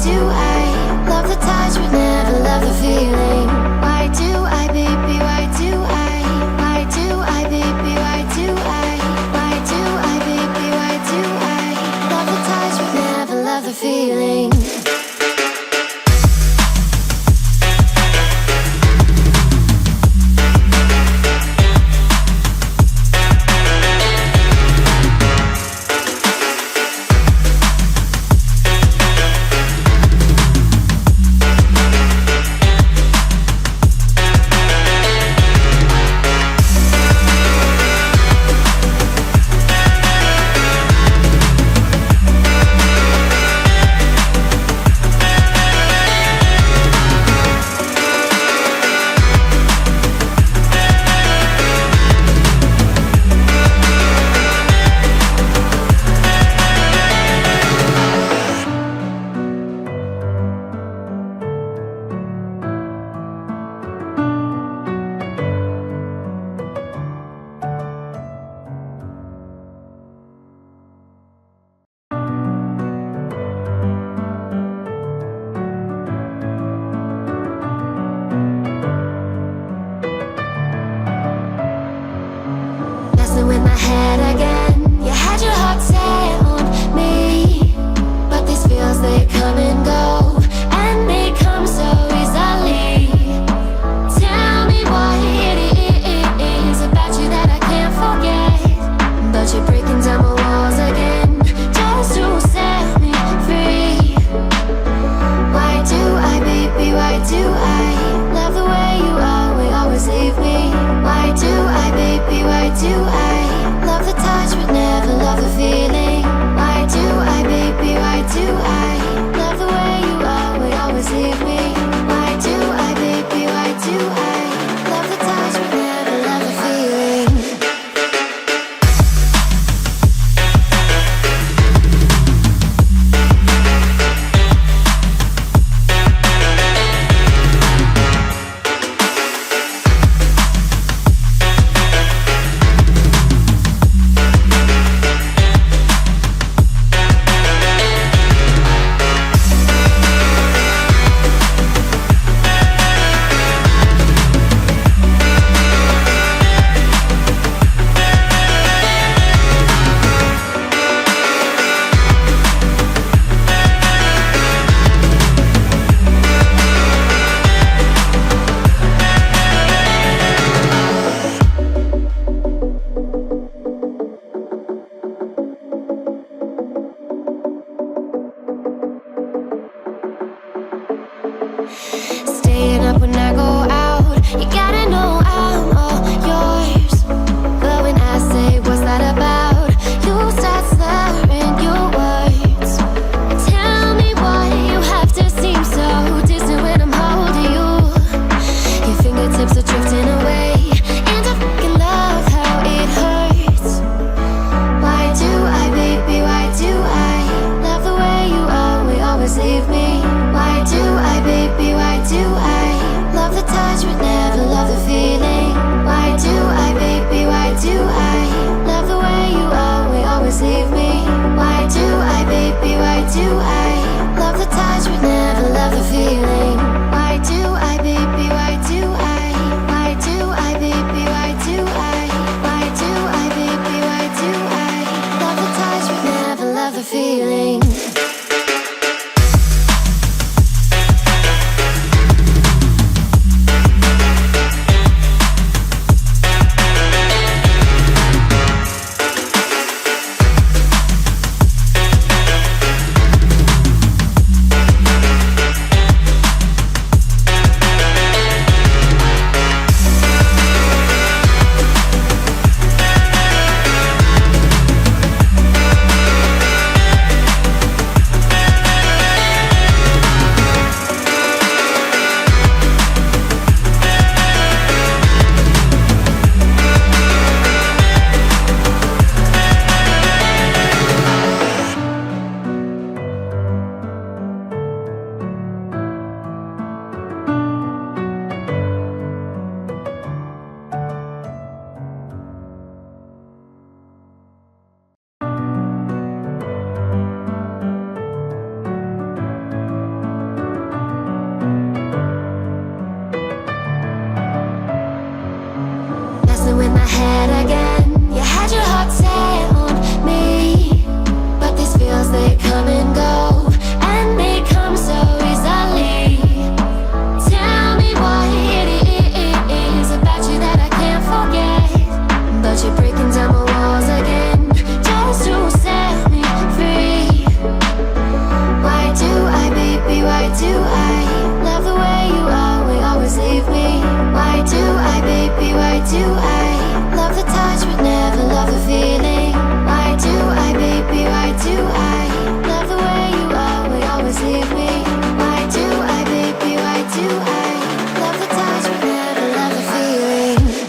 do I love the touch but never love the feeling? Why do I, baby, why do I? Why do I, baby, why do I? Why do I, baby, why do I love the touch but never love the feeling? In my head again, you had your heart set on me, but these feels, they come and go, and they come so easily. Tell me what it is about you that I can't forget, but you're breaking down my walls again, just to set me free. Why do I, baby, why do I love the way you always leave me? Why do I, baby, why do I love the touch but never love the feeling? Why do I, baby, why do I love the way why do I love the touch but never love the feeling? Why do I, baby, why do I love the way you are, we always leave me? Why do I, baby, why do I love the touch but never love the feeling?